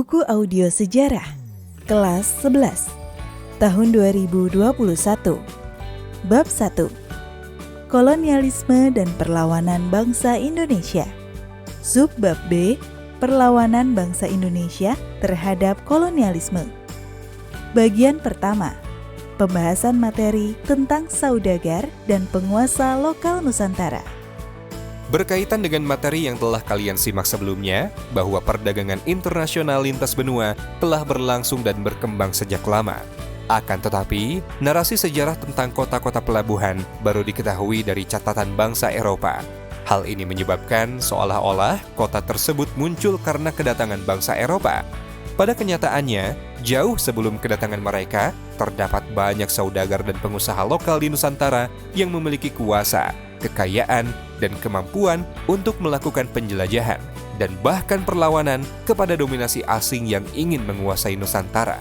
Buku audio sejarah kelas 11 tahun 2021. Bab 1. Kolonialisme dan perlawanan bangsa Indonesia. Subbab B. Perlawanan bangsa Indonesia terhadap kolonialisme. Bagian pertama. Pembahasan materi tentang saudagar dan penguasa lokal Nusantara. Berkaitan dengan materi yang telah kalian simak sebelumnya, bahwa perdagangan internasional lintas benua telah berlangsung dan berkembang sejak lama. Akan tetapi, narasi sejarah tentang kota-kota pelabuhan baru diketahui dari catatan bangsa Eropa. Hal ini menyebabkan seolah-olah kota tersebut muncul karena kedatangan bangsa Eropa. Pada kenyataannya, jauh sebelum kedatangan mereka, terdapat banyak saudagar dan pengusaha lokal di Nusantara yang memiliki kuasa, kekayaan, dan kemampuan untuk melakukan penjelajahan dan bahkan perlawanan kepada dominasi asing yang ingin menguasai Nusantara.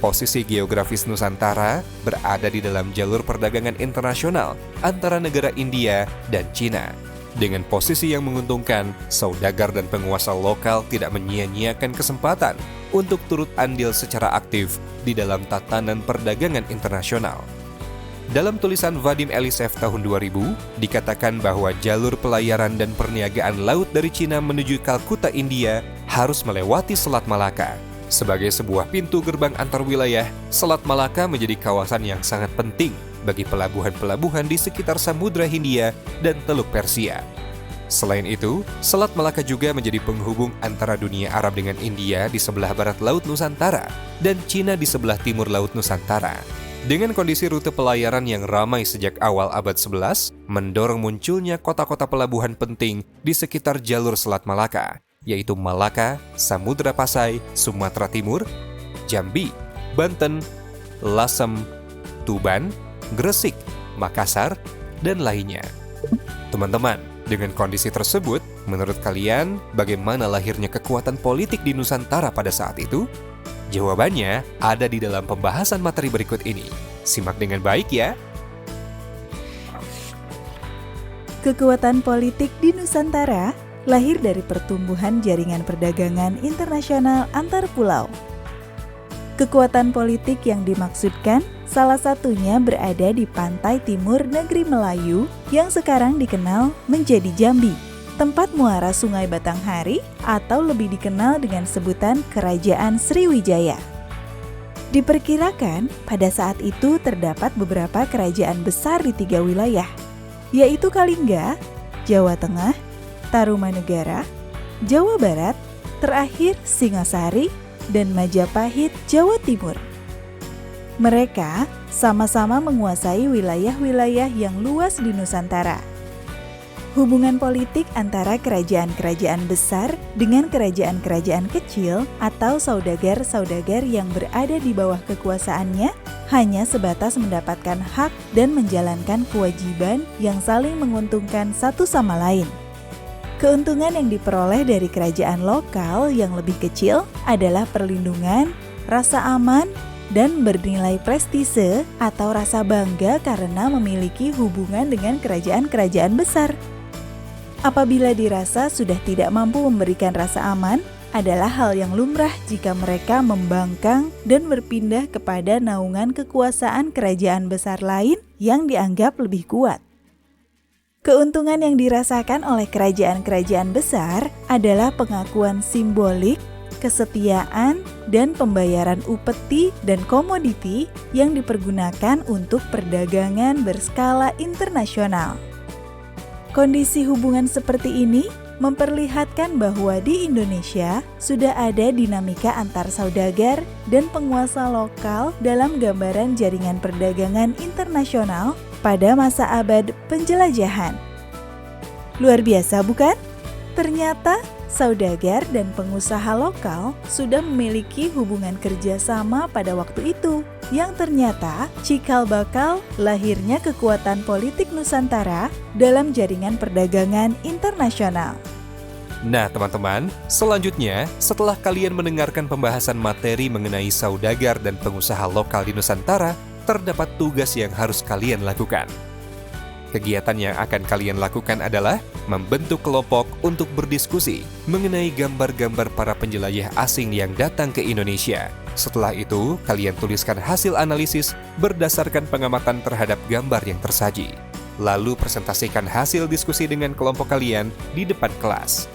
Posisi geografis Nusantara berada di dalam jalur perdagangan internasional antara negara India dan Cina. Dengan posisi yang menguntungkan, saudagar dan penguasa lokal tidak menyia-nyiakan kesempatan untuk turut andil secara aktif di dalam tatanan perdagangan internasional. Dalam tulisan Vadim Elisev tahun 2000, dikatakan bahwa jalur pelayaran dan perniagaan laut dari Cina menuju Kalkuta, India harus melewati Selat Malaka. Sebagai sebuah pintu gerbang antar wilayah, Selat Malaka menjadi kawasan yang sangat penting bagi pelabuhan-pelabuhan di sekitar Samudra Hindia dan Teluk Persia. Selain itu, Selat Malaka juga menjadi penghubung antara dunia Arab dengan India di sebelah barat Laut Nusantara dan Cina di sebelah timur Laut Nusantara. Dengan kondisi rute pelayaran yang ramai sejak awal abad 11, mendorong munculnya kota-kota pelabuhan penting di sekitar jalur Selat Malaka, yaitu Malaka, Samudra Pasai, Sumatera Timur, Jambi, Banten, Lasem, Tuban, Gresik, Makassar, dan lainnya. Teman-teman, dengan kondisi tersebut, menurut kalian bagaimana lahirnya kekuatan politik di Nusantara pada saat itu? Jawabannya ada di dalam pembahasan materi berikut ini. Simak dengan baik ya. Kekuatan politik di Nusantara lahir dari pertumbuhan jaringan perdagangan internasional antar pulau. Kekuatan politik yang dimaksudkan salah satunya berada di pantai timur negeri Melayu yang sekarang dikenal menjadi Jambi, tempat muara Sungai Batanghari atau lebih dikenal dengan sebutan Kerajaan Sriwijaya. Diperkirakan pada saat itu terdapat beberapa kerajaan besar di 3 wilayah, yaitu Kalingga, Jawa Tengah, Tarumanegara, Jawa Barat, terakhir Singasari, dan Majapahit, Jawa Timur. Mereka sama-sama menguasai wilayah-wilayah yang luas di Nusantara. Hubungan politik antara kerajaan-kerajaan besar dengan kerajaan-kerajaan kecil atau saudagar-saudagar yang berada di bawah kekuasaannya hanya sebatas mendapatkan hak dan menjalankan kewajiban yang saling menguntungkan satu sama lain. Keuntungan yang diperoleh dari kerajaan lokal yang lebih kecil adalah perlindungan, rasa aman, dan bernilai prestise atau rasa bangga karena memiliki hubungan dengan kerajaan-kerajaan besar. Apabila dirasa sudah tidak mampu memberikan rasa aman, adalah hal yang lumrah jika mereka membangkang dan berpindah kepada naungan kekuasaan kerajaan besar lain yang dianggap lebih kuat. Keuntungan yang dirasakan oleh kerajaan-kerajaan besar adalah pengakuan simbolik, kesetiaan, dan pembayaran upeti dan komoditi yang dipergunakan untuk perdagangan berskala internasional. Kondisi hubungan seperti ini memperlihatkan bahwa di Indonesia sudah ada dinamika antar saudagar dan penguasa lokal dalam gambaran jaringan perdagangan internasional pada masa abad penjelajahan. Luar biasa bukan? Ternyata saudagar dan pengusaha lokal sudah memiliki hubungan kerjasama pada waktu itu, yang ternyata cikal bakal lahirnya kekuatan politik Nusantara dalam jaringan perdagangan internasional. Nah teman-teman, selanjutnya setelah kalian mendengarkan pembahasan materi mengenai saudagar dan pengusaha lokal di Nusantara, terdapat tugas yang harus kalian lakukan. Kegiatan yang akan kalian lakukan adalah membentuk kelompok untuk berdiskusi mengenai gambar-gambar para penjelajah asing yang datang ke Indonesia. Setelah itu, kalian tuliskan hasil analisis berdasarkan pengamatan terhadap gambar yang tersaji. Lalu presentasikan hasil diskusi dengan kelompok kalian di depan kelas.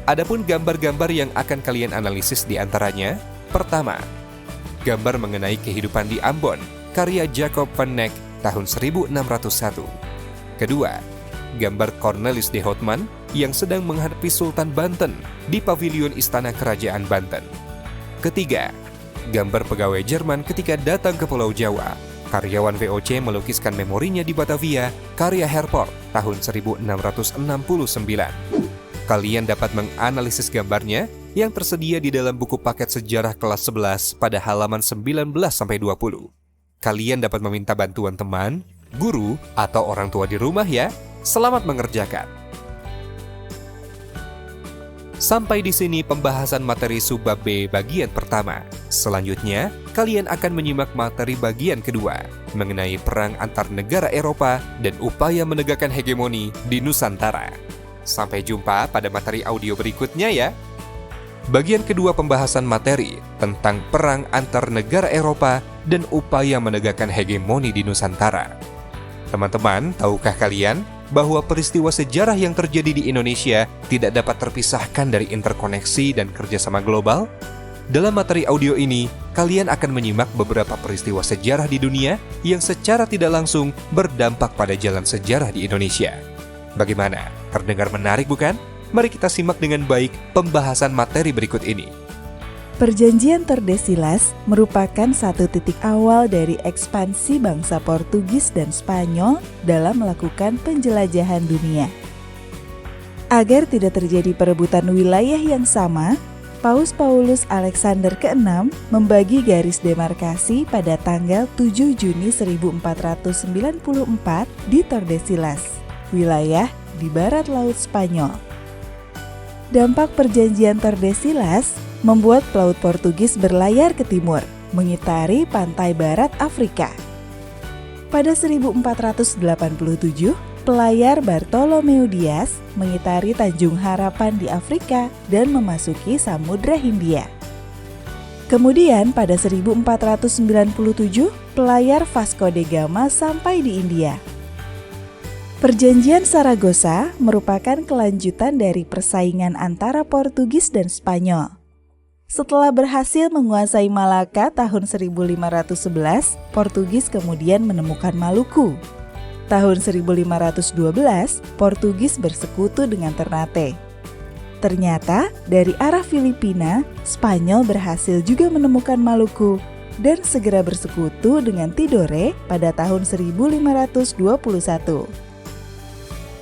Adapun gambar-gambar yang akan kalian analisis diantaranya, pertama, gambar mengenai kehidupan di Ambon, karya Jacob van Eyck tahun 1601. Kedua, gambar Cornelis de Houtman yang sedang menghadapi Sultan Banten di Pavilion Istana Kerajaan Banten. Ketiga, gambar pegawai Jerman ketika datang ke Pulau Jawa. Karyawan VOC melukiskan memorinya di Batavia, karya Herport tahun 1669. Kalian dapat menganalisis gambarnya yang tersedia di dalam buku paket sejarah kelas 11 pada halaman 19-20. Kalian dapat meminta bantuan teman, guru, atau orang tua di rumah ya. Selamat mengerjakan. Sampai di sini pembahasan materi subbab B bagian pertama. Selanjutnya, kalian akan menyimak materi bagian kedua mengenai perang antar negara Eropa dan upaya menegakkan hegemoni di Nusantara. Sampai jumpa pada materi audio berikutnya ya. Bagian kedua pembahasan materi tentang perang antar negara Eropa dan upaya menegakkan hegemoni di Nusantara. Teman-teman, tahukah kalian bahwa peristiwa sejarah yang terjadi di Indonesia tidak dapat terpisahkan dari interkoneksi dan kerjasama global? Dalam materi audio ini, kalian akan menyimak beberapa peristiwa sejarah di dunia yang secara tidak langsung berdampak pada jalan sejarah di Indonesia. Bagaimana? Terdengar menarik bukan? Mari kita simak dengan baik pembahasan materi berikut ini. Perjanjian Tordesillas merupakan satu titik awal dari ekspansi bangsa Portugis dan Spanyol dalam melakukan penjelajahan dunia. Agar tidak terjadi perebutan wilayah yang sama, Paus Paulus Alexander ke-6 membagi garis demarkasi pada tanggal 7 Juni 1494 di Tordesillas, wilayah di barat Laut Spanyol. Dampak perjanjian Tordesillas membuat pelaut Portugis berlayar ke timur, mengitari pantai barat Afrika. Pada 1487, pelayar Bartolomeu Dias mengitari Tanjung Harapan di Afrika dan memasuki Samudra Hindia. Kemudian pada 1497, pelayar Vasco da Gama sampai di India. Perjanjian Saragossa merupakan kelanjutan dari persaingan antara Portugis dan Spanyol. Setelah berhasil menguasai Malaka tahun 1511, Portugis kemudian menemukan Maluku. Tahun 1512, Portugis bersekutu dengan Ternate. Ternyata, dari arah Filipina, Spanyol berhasil juga menemukan Maluku dan segera bersekutu dengan Tidore pada tahun 1521.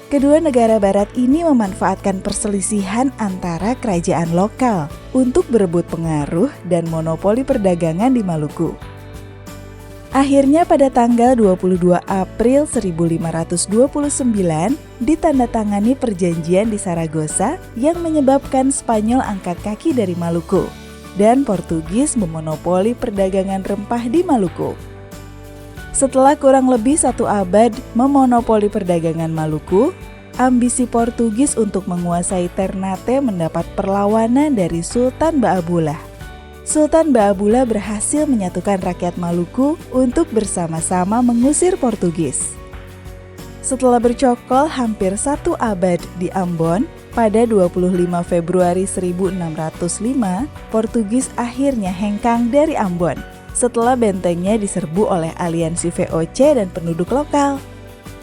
Kedua negara barat ini memanfaatkan perselisihan antara kerajaan lokal untuk berebut pengaruh dan monopoli perdagangan di Maluku. Akhirnya pada tanggal 22 April 1529 ditandatangani perjanjian di Saragossa yang menyebabkan Spanyol angkat kaki dari Maluku dan Portugis memonopoli perdagangan rempah di Maluku. Setelah kurang lebih 1 abad memonopoli perdagangan Maluku, ambisi Portugis untuk menguasai Ternate mendapat perlawanan dari Sultan Ba'abullah. Sultan Ba'abullah berhasil menyatukan rakyat Maluku untuk bersama-sama mengusir Portugis. Setelah bercokol hampir 1 abad di Ambon, pada 25 Februari 1605, Portugis akhirnya hengkang dari Ambon setelah bentengnya diserbu oleh aliansi VOC dan penduduk lokal.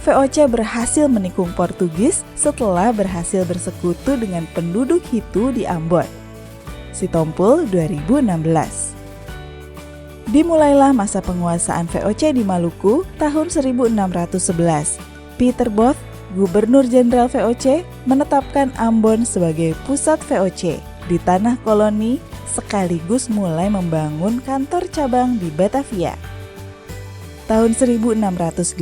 VOC berhasil menikung Portugis setelah berhasil bersekutu dengan penduduk Hitu di Ambon. Sitompul 2016. Dimulailah masa penguasaan VOC di Maluku tahun 1611. Peter Both, Gubernur Jenderal VOC, menetapkan Ambon sebagai pusat VOC di tanah koloni sekaligus mulai membangun kantor cabang di Batavia. Tahun 1618,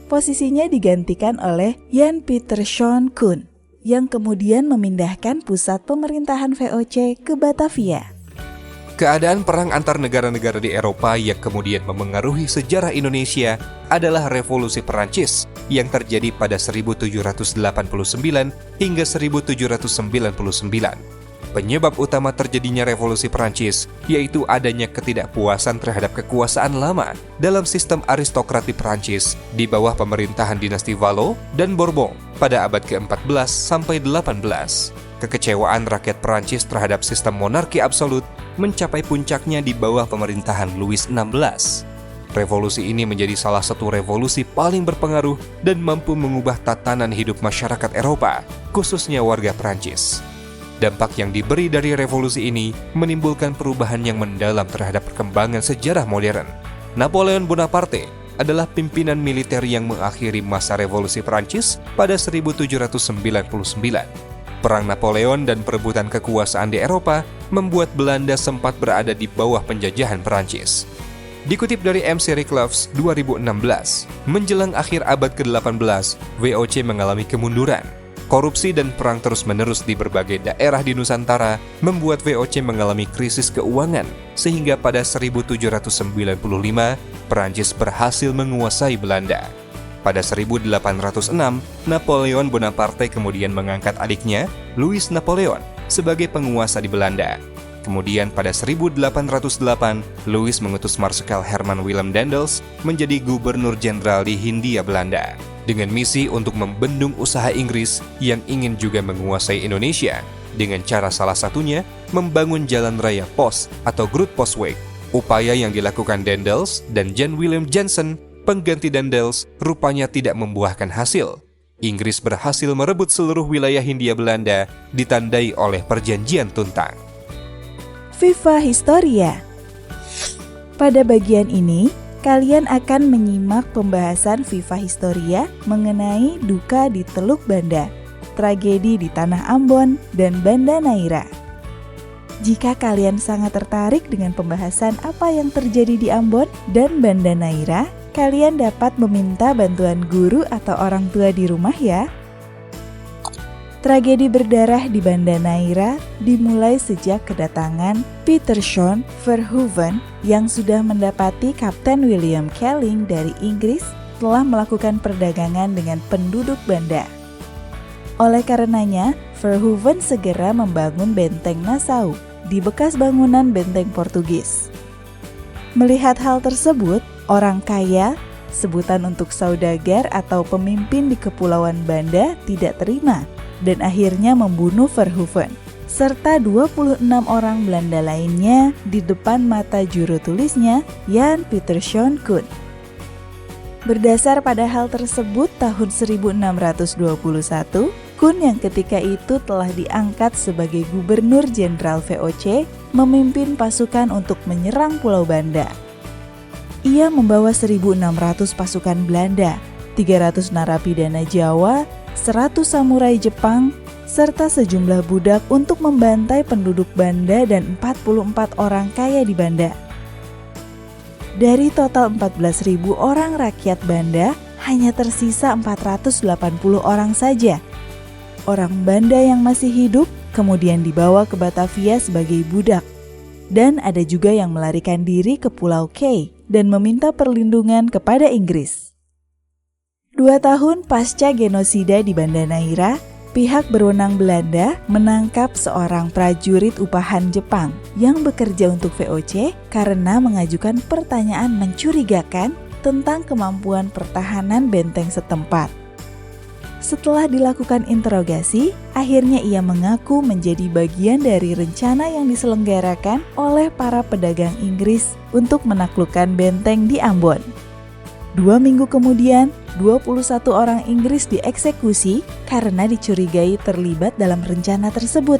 posisinya digantikan oleh Jan Pieterszoon Koen yang kemudian memindahkan pusat pemerintahan VOC ke Batavia. Keadaan perang antar negara-negara di Eropa yang kemudian memengaruhi sejarah Indonesia adalah Revolusi Perancis yang terjadi pada 1789 hingga 1799. Penyebab utama terjadinya Revolusi Perancis yaitu adanya ketidakpuasan terhadap kekuasaan lama dalam sistem aristokrat di Perancis di bawah pemerintahan dinasti Valois dan Bourbon pada abad ke-14 sampai 18. Kekecewaan rakyat Perancis terhadap sistem monarki absolut mencapai puncaknya di bawah pemerintahan Louis XVI. Revolusi ini menjadi salah satu revolusi paling berpengaruh dan mampu mengubah tatanan hidup masyarakat Eropa, khususnya warga Perancis. Dampak yang diberi dari revolusi ini menimbulkan perubahan yang mendalam terhadap perkembangan sejarah modern. Napoleon Bonaparte adalah pimpinan militer yang mengakhiri masa revolusi Perancis pada 1799. Perang Napoleon dan perebutan kekuasaan di Eropa membuat Belanda sempat berada di bawah penjajahan Perancis. Dikutip dari MC Reclus 2016, menjelang akhir abad ke-18, VOC mengalami kemunduran. Korupsi dan perang terus-menerus di berbagai daerah di Nusantara membuat VOC mengalami krisis keuangan, sehingga pada 1795, Perancis berhasil menguasai Belanda. Pada 1806, Napoleon Bonaparte kemudian mengangkat adiknya, Louis Napoleon, sebagai penguasa di Belanda. Kemudian pada 1808, Louis mengutus Marskal Herman Willem Daendels menjadi gubernur jenderal di Hindia Belanda, dengan misi untuk membendung usaha Inggris yang ingin juga menguasai Indonesia, dengan cara salah satunya membangun jalan raya pos atau Groot Postweg. Upaya yang dilakukan Daendels dan Jan Willem Jansen, pengganti Daendels, rupanya tidak membuahkan hasil. Inggris berhasil merebut seluruh wilayah Hindia Belanda, ditandai oleh Perjanjian Tuntang. Viva Historia. Pada bagian ini, kalian akan menyimak pembahasan Viva Historia mengenai duka di Teluk Banda, tragedi di Tanah Ambon, dan Banda Neira. Jika kalian sangat tertarik dengan pembahasan apa yang terjadi di Ambon dan Banda Neira, kalian dapat meminta bantuan guru atau orang tua di rumah ya. Tragedi berdarah di Banda Neira dimulai sejak kedatangan Peter John Verhoeven yang sudah mendapati Kapten William Kelling dari Inggris telah melakukan perdagangan dengan penduduk Banda. Oleh karenanya, Verhoeven segera membangun benteng Nassau di bekas bangunan benteng Portugis. Melihat hal tersebut, orang kaya, sebutan untuk saudagar atau pemimpin di Kepulauan Banda tidak terima dan akhirnya membunuh Verhoeven serta 26 orang Belanda lainnya di depan mata juru tulisnya Jan Pieterszoon Koen. Berdasar pada hal tersebut, tahun 1621, Koen yang ketika itu telah diangkat sebagai Gubernur Jenderal VOC memimpin pasukan untuk menyerang Pulau Banda. Ia membawa 1.600 pasukan Belanda, 300 narapidana Jawa, 100 samurai Jepang, serta sejumlah budak untuk membantai penduduk Banda dan 44 orang kaya di Banda. Dari total 14.000 orang rakyat Banda, hanya tersisa 480 orang saja. Orang Banda yang masih hidup kemudian dibawa ke Batavia sebagai budak. Dan ada juga yang melarikan diri ke Pulau K dan meminta perlindungan kepada Inggris. 2 tahun pasca genosida di Banda Neira, pihak berwenang Belanda menangkap seorang prajurit upahan Jepang yang bekerja untuk VOC karena mengajukan pertanyaan mencurigakan tentang kemampuan pertahanan benteng setempat. Setelah dilakukan interogasi, akhirnya ia mengaku menjadi bagian dari rencana yang diselenggarakan oleh para pedagang Inggris untuk menaklukkan benteng di Ambon. 2 minggu kemudian, 21 orang Inggris dieksekusi karena dicurigai terlibat dalam rencana tersebut.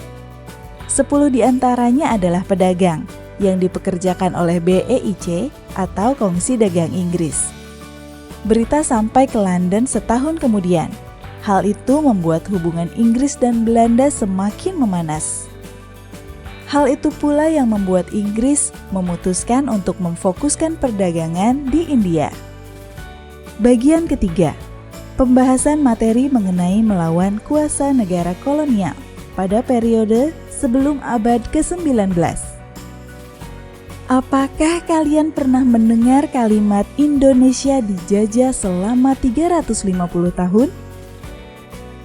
10 diantaranya adalah pedagang yang dipekerjakan oleh BEIC atau Kongsi Dagang Inggris. Berita sampai ke London setahun kemudian. Hal itu membuat hubungan Inggris dan Belanda semakin memanas. Hal itu pula yang membuat Inggris memutuskan untuk memfokuskan perdagangan di India. Bagian ketiga, pembahasan materi mengenai melawan kuasa negara kolonial pada periode sebelum abad ke-19. Apakah kalian pernah mendengar kalimat Indonesia dijajah selama 350 tahun?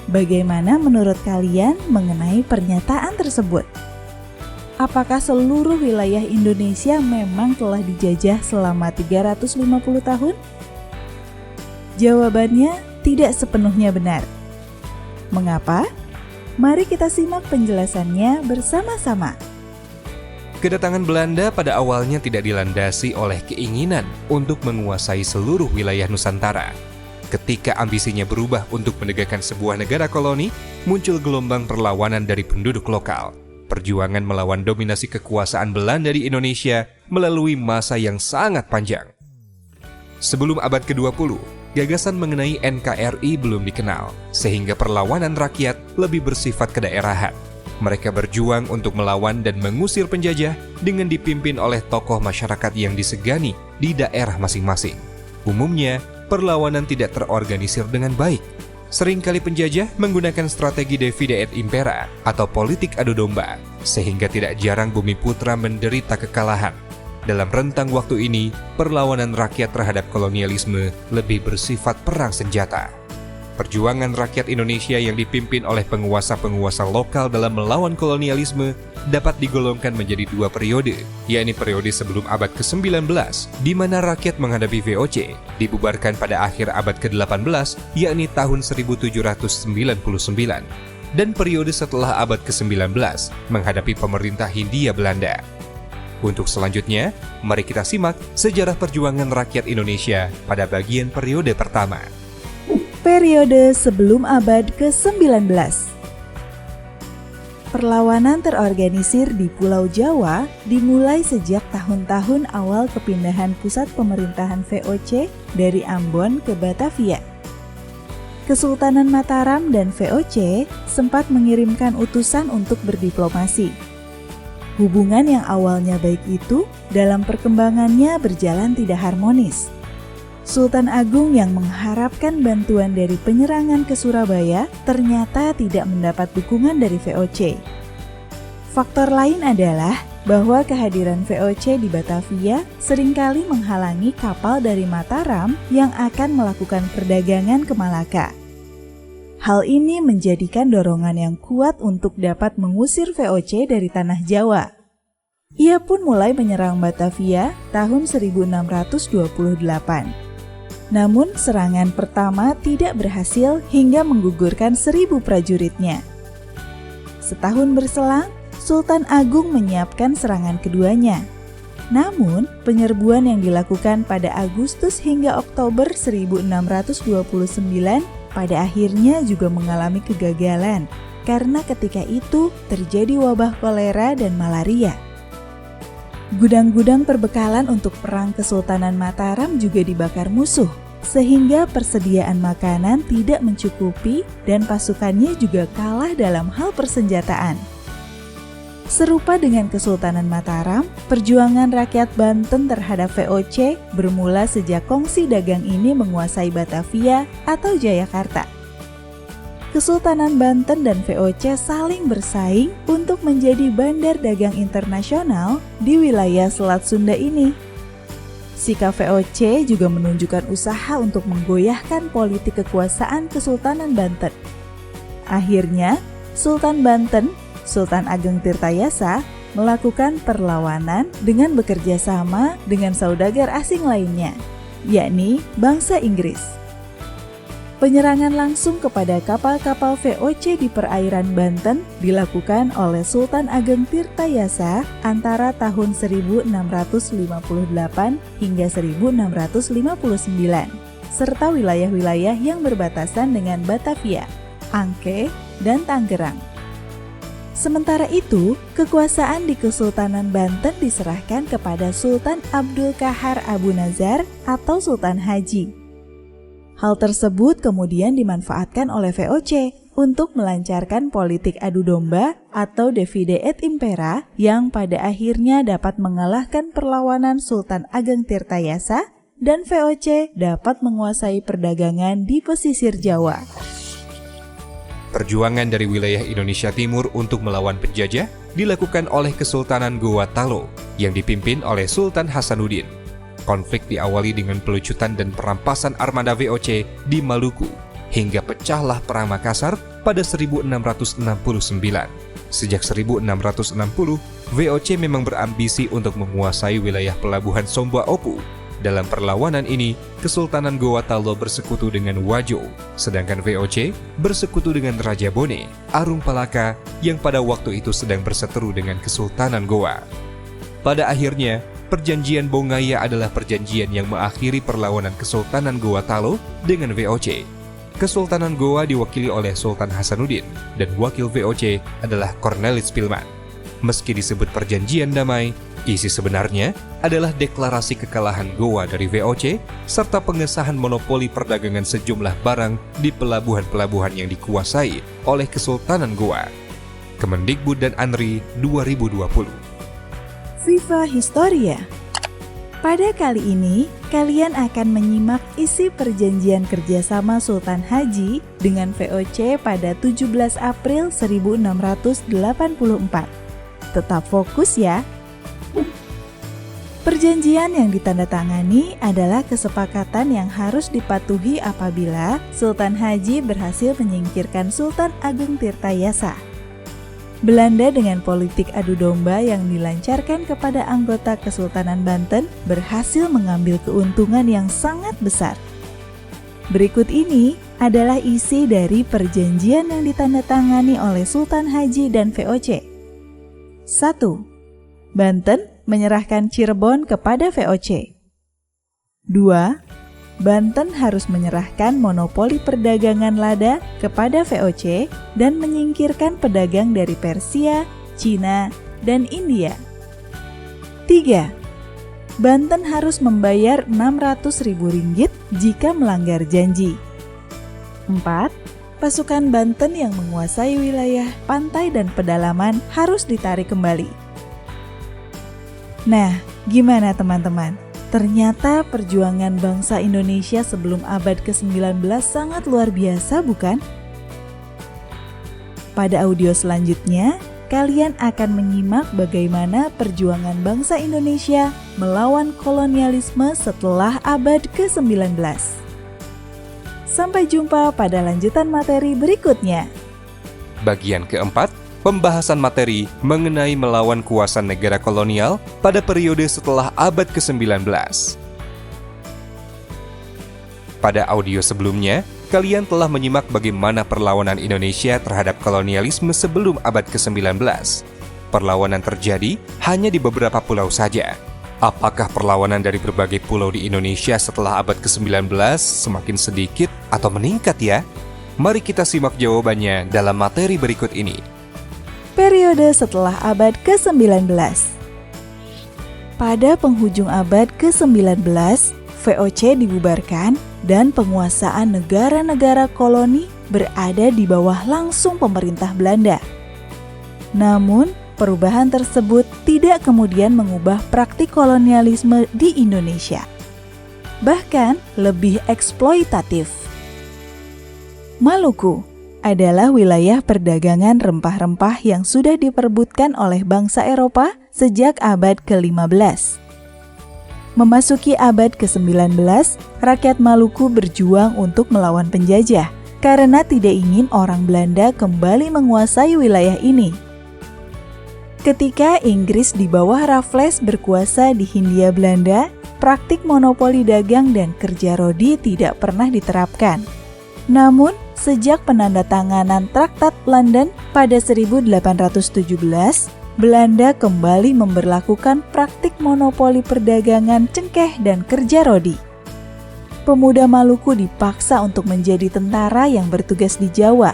Bagaimana menurut kalian mengenai pernyataan tersebut? Apakah seluruh wilayah Indonesia memang telah dijajah selama 350 tahun? Jawabannya tidak sepenuhnya benar. Mengapa? Mari kita simak penjelasannya bersama-sama. Kedatangan Belanda pada awalnya tidak dilandasi oleh keinginan untuk menguasai seluruh wilayah Nusantara. Ketika ambisinya berubah untuk menegakkan sebuah negara koloni, muncul gelombang perlawanan dari penduduk lokal. Perjuangan melawan dominasi kekuasaan Belanda di Indonesia melalui masa yang sangat panjang. Sebelum abad ke-20, gagasan mengenai NKRI belum dikenal, sehingga perlawanan rakyat lebih bersifat kedaerahan. Mereka berjuang untuk melawan dan mengusir penjajah dengan dipimpin oleh tokoh masyarakat yang disegani di daerah masing-masing. Umumnya, perlawanan tidak terorganisir dengan baik. Seringkali penjajah menggunakan strategi divide et impera atau politik adu domba, sehingga tidak jarang bumi putra menderita kekalahan. Dalam rentang waktu ini, perlawanan rakyat terhadap kolonialisme lebih bersifat perang senjata. Perjuangan rakyat Indonesia yang dipimpin oleh penguasa-penguasa lokal dalam melawan kolonialisme dapat digolongkan menjadi dua periode, yakni periode sebelum abad ke-19, di mana rakyat menghadapi VOC, dibubarkan pada akhir abad ke-18, yakni tahun 1799, dan periode setelah abad ke-19, menghadapi pemerintah Hindia Belanda. Untuk selanjutnya, mari kita simak sejarah perjuangan rakyat Indonesia pada bagian periode pertama. Periode sebelum abad ke-19. Perlawanan terorganisir di Pulau Jawa dimulai sejak tahun-tahun awal kepindahan pusat pemerintahan VOC dari Ambon ke Batavia. Kesultanan Mataram dan VOC sempat mengirimkan utusan untuk berdiplomasi. Hubungan yang awalnya baik itu dalam perkembangannya berjalan tidak harmonis. Sultan Agung yang mengharapkan bantuan dari penyerangan ke Surabaya ternyata tidak mendapat dukungan dari VOC. Faktor lain adalah bahwa kehadiran VOC di Batavia seringkali menghalangi kapal dari Mataram yang akan melakukan perdagangan ke Malaka. Hal ini menjadikan dorongan yang kuat untuk dapat mengusir VOC dari tanah Jawa. Ia pun mulai menyerang Batavia tahun 1628. Namun serangan pertama tidak berhasil hingga menggugurkan 1.000 prajuritnya. Setahun berselang, Sultan Agung menyiapkan serangan keduanya. Namun, penyerbuan yang dilakukan pada Agustus hingga Oktober 1629 pada akhirnya juga mengalami kegagalan karena ketika itu terjadi wabah kolera dan malaria. Gudang-gudang perbekalan untuk perang Kesultanan Mataram juga dibakar musuh, sehingga persediaan makanan tidak mencukupi dan pasukannya juga kalah dalam hal persenjataan. Serupa dengan Kesultanan Mataram, perjuangan rakyat Banten terhadap VOC bermula sejak kongsi dagang ini menguasai Batavia atau Jayakarta. Kesultanan Banten dan VOC saling bersaing untuk menjadi bandar dagang internasional di wilayah Selat Sunda ini. Sikap VOC juga menunjukkan usaha untuk menggoyahkan politik kekuasaan Kesultanan Banten. Akhirnya, Sultan Banten, Sultan Ageng Tirtayasa, melakukan perlawanan dengan bekerja sama dengan saudagar asing lainnya, yakni bangsa Inggris. Penyerangan langsung kepada kapal-kapal VOC di perairan Banten dilakukan oleh Sultan Ageng Tirtayasa antara tahun 1658 hingga 1659, serta wilayah-wilayah yang berbatasan dengan Batavia, Angke, dan Tangerang. Sementara itu, kekuasaan di Kesultanan Banten diserahkan kepada Sultan Abdul Qahar Abu Nazar atau Sultan Haji. Hal tersebut kemudian dimanfaatkan oleh VOC untuk melancarkan politik adu domba atau divide et impera yang pada akhirnya dapat mengalahkan perlawanan Sultan Ageng Tirtayasa dan VOC dapat menguasai perdagangan di pesisir Jawa. Perjuangan dari wilayah Indonesia Timur untuk melawan penjajah dilakukan oleh Kesultanan Goa Talo yang dipimpin oleh Sultan Hasanuddin. Konflik diawali dengan pelucutan dan perampasan armada VOC di Maluku, hingga pecahlah Perang Makassar pada 1669. Sejak 1660, VOC memang berambisi untuk menguasai wilayah pelabuhan Somba Opu. Dalam perlawanan ini, Kesultanan Goa Talo bersekutu dengan Wajo, sedangkan VOC bersekutu dengan Raja Bone, Arung Palaka, yang pada waktu itu sedang berseteru dengan Kesultanan Goa. Pada akhirnya, Perjanjian Bongaya adalah perjanjian yang mengakhiri perlawanan Kesultanan Goa Talo dengan VOC. Kesultanan Goa diwakili oleh Sultan Hasanuddin dan wakil VOC adalah Cornelis Pilman. Meski disebut perjanjian damai, isi sebenarnya adalah deklarasi kekalahan Goa dari VOC serta pengesahan monopoli perdagangan sejumlah barang di pelabuhan-pelabuhan yang dikuasai oleh Kesultanan Goa. Kemendikbud dan ANRI 2020. Viva Historia. Pada kali ini, kalian akan menyimak isi perjanjian kerjasama Sultan Haji dengan VOC pada 17 April 1684. Tetap fokus ya. Perjanjian yang ditandatangani adalah kesepakatan yang harus dipatuhi apabila Sultan Haji berhasil menyingkirkan Sultan Agung Tirtayasa. Belanda dengan politik adu domba yang dilancarkan kepada anggota Kesultanan Banten berhasil mengambil keuntungan yang sangat besar. Berikut ini adalah isi dari perjanjian yang ditandatangani oleh Sultan Haji dan VOC. 1. Banten menyerahkan Cirebon kepada VOC. 2. Banten harus menyerahkan monopoli perdagangan lada kepada VOC dan menyingkirkan pedagang dari Persia, Cina, dan India. 3. Banten harus membayar Rp600.000 jika melanggar janji. 4. Pasukan Banten yang menguasai wilayah pantai dan pedalaman harus ditarik kembali. Nah, gimana teman-teman? Ternyata perjuangan bangsa Indonesia sebelum abad ke-19 sangat luar biasa, bukan? Pada audio selanjutnya, kalian akan menyimak bagaimana perjuangan bangsa Indonesia melawan kolonialisme setelah abad ke-19. Sampai jumpa pada lanjutan materi berikutnya. Bagian keempat, pembahasan materi mengenai melawan kuasa negara kolonial pada periode setelah abad ke-19. Pada audio sebelumnya, kalian telah menyimak bagaimana perlawanan Indonesia terhadap kolonialisme sebelum abad ke-19. Perlawanan terjadi hanya di beberapa pulau saja. Apakah perlawanan dari berbagai pulau di Indonesia setelah abad ke-19 semakin sedikit atau meningkat ya? Mari kita simak jawabannya dalam materi berikut ini. Periode setelah abad ke-19. Pada penghujung abad ke-19, VOC dibubarkan dan penguasaan negara-negara koloni berada di bawah langsung pemerintah Belanda. Namun, perubahan tersebut tidak kemudian mengubah praktik kolonialisme di Indonesia. Bahkan lebih eksploitatif. Maluku adalah wilayah perdagangan rempah-rempah yang sudah diperebutkan oleh bangsa Eropa sejak abad ke-15. Memasuki abad ke-19, rakyat Maluku berjuang untuk melawan penjajah karena tidak ingin orang Belanda kembali menguasai wilayah ini. Ketika Inggris di bawah Raffles berkuasa di Hindia Belanda, praktik monopoli dagang dan kerja rodi tidak pernah diterapkan. Namun, sejak penandatanganan Traktat London pada 1817, Belanda kembali memberlakukan praktik monopoli perdagangan cengkeh dan kerja rodi. Pemuda Maluku dipaksa untuk menjadi tentara yang bertugas di Jawa.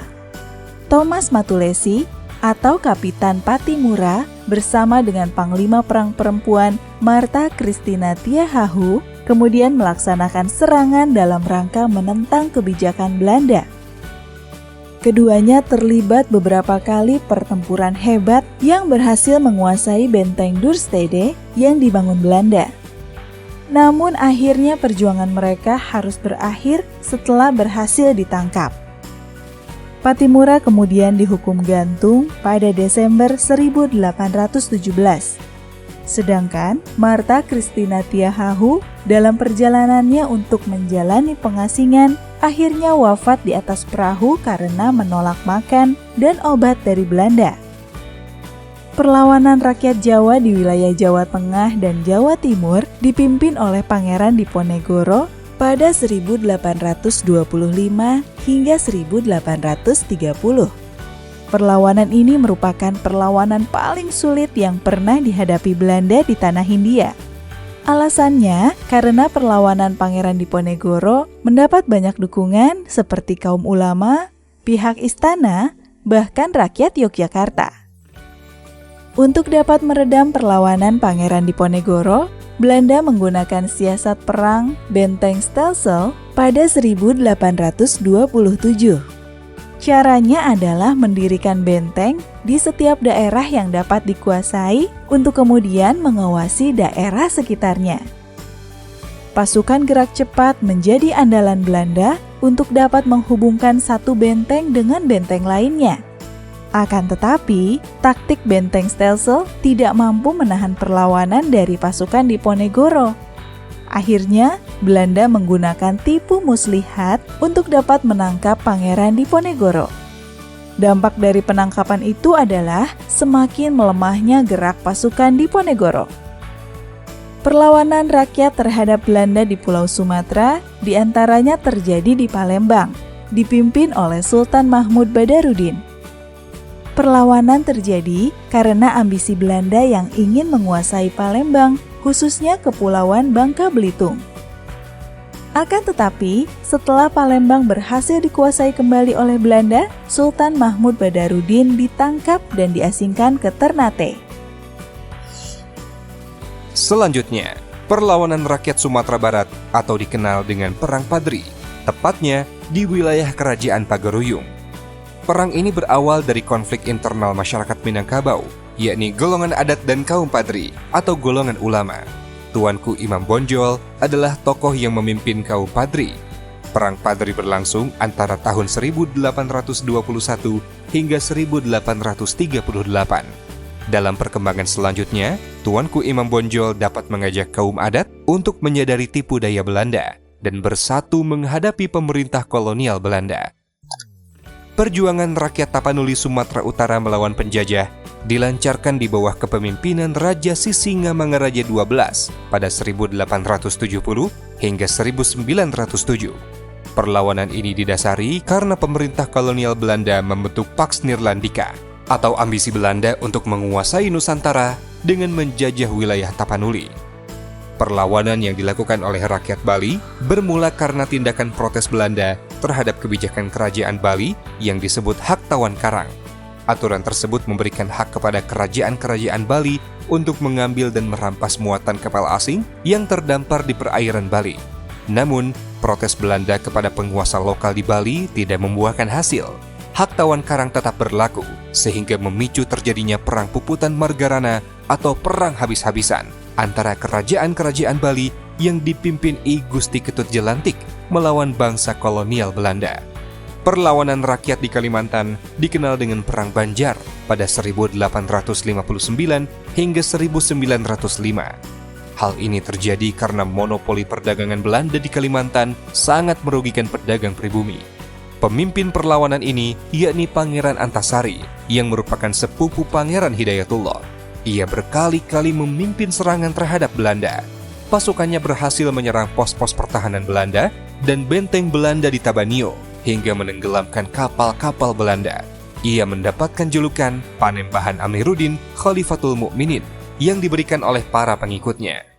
Thomas Matulesi atau Kapitan Patimura bersama dengan Panglima Perang Perempuan Martha Christina Tiahahu kemudian melaksanakan serangan dalam rangka menentang kebijakan Belanda. Keduanya terlibat beberapa kali pertempuran hebat yang berhasil menguasai benteng Duurstede yang dibangun Belanda. Namun akhirnya perjuangan mereka harus berakhir setelah berhasil ditangkap. Pattimura kemudian dihukum gantung pada Desember 1817. Sedangkan Martha Christina Tiahahu dalam perjalanannya untuk menjalani pengasingan akhirnya wafat di atas perahu karena menolak makan dan obat dari Belanda. Perlawanan rakyat Jawa di wilayah Jawa Tengah dan Jawa Timur dipimpin oleh Pangeran Diponegoro pada 1825 hingga 1830. Perlawanan ini merupakan perlawanan paling sulit yang pernah dihadapi Belanda di tanah Hindia. Alasannya karena perlawanan Pangeran Diponegoro mendapat banyak dukungan seperti kaum ulama, pihak istana, bahkan rakyat Yogyakarta. Untuk dapat meredam perlawanan Pangeran Diponegoro, Belanda menggunakan siasat perang Benteng Stelsel pada 1827. Caranya adalah mendirikan benteng di setiap daerah yang dapat dikuasai untuk kemudian mengawasi daerah sekitarnya. Pasukan gerak cepat menjadi andalan Belanda untuk dapat menghubungkan satu benteng dengan benteng lainnya. Akan tetapi, taktik benteng Stelsel tidak mampu menahan perlawanan dari pasukan Diponegoro. Akhirnya, Belanda menggunakan tipu muslihat untuk dapat menangkap Pangeran Diponegoro. Dampak dari penangkapan itu adalah semakin melemahnya gerak pasukan Diponegoro. Perlawanan rakyat terhadap Belanda di Pulau Sumatera diantaranya terjadi di Palembang, dipimpin oleh Sultan Mahmud Badarudin. Perlawanan terjadi karena ambisi Belanda yang ingin menguasai Palembang, khususnya Kepulauan Bangka Belitung. Akan tetapi, setelah Palembang berhasil dikuasai kembali oleh Belanda, Sultan Mahmud Badarudin ditangkap dan diasingkan ke Ternate. Selanjutnya, perlawanan rakyat Sumatera Barat atau dikenal dengan Perang Padri, tepatnya di wilayah Kerajaan Pagaruyung. Perang ini berawal dari konflik internal masyarakat Minangkabau, yakni golongan adat dan kaum Padri atau golongan ulama. Tuanku Imam Bonjol adalah tokoh yang memimpin kaum Padri. Perang Padri berlangsung antara tahun 1821 hingga 1838. Dalam perkembangan selanjutnya, Tuanku Imam Bonjol dapat mengajak kaum adat untuk menyadari tipu daya Belanda dan bersatu menghadapi pemerintah kolonial Belanda. Perjuangan rakyat Tapanuli Sumatera Utara melawan penjajah dilancarkan di bawah kepemimpinan Raja Sisingamangaraja XII pada 1870 hingga 1907. Perlawanan ini didasari karena pemerintah kolonial Belanda membentuk Pax Nirlandika atau ambisi Belanda untuk menguasai Nusantara dengan menjajah wilayah Tapanuli. Perlawanan yang dilakukan oleh rakyat Bali bermula karena tindakan protes Belanda terhadap kebijakan kerajaan Bali yang disebut Hak Tawan Karang. Aturan tersebut memberikan hak kepada kerajaan-kerajaan Bali untuk mengambil dan merampas muatan kapal asing yang terdampar di perairan Bali. Namun, protes Belanda kepada penguasa lokal di Bali tidak membuahkan hasil. Hak Tawan Karang tetap berlaku, sehingga memicu terjadinya Perang Puputan Margarana atau Perang Habis-Habisan antara kerajaan-kerajaan Bali yang dipimpin I Gusti Ketut Jelantik melawan bangsa kolonial Belanda. Perlawanan rakyat di Kalimantan dikenal dengan Perang Banjar pada 1859 hingga 1905. Hal ini terjadi karena monopoli perdagangan Belanda di Kalimantan sangat merugikan pedagang pribumi. Pemimpin perlawanan ini yakni Pangeran Antasari yang merupakan sepupu Pangeran Hidayatullah. Ia berkali-kali memimpin serangan terhadap Belanda. Pasukannya berhasil menyerang pos-pos pertahanan Belanda dan benteng Belanda di Tabanio hingga menenggelamkan kapal-kapal Belanda. Ia mendapatkan julukan Panembahan Amiruddin Khalifatul Mukminin yang diberikan oleh para pengikutnya.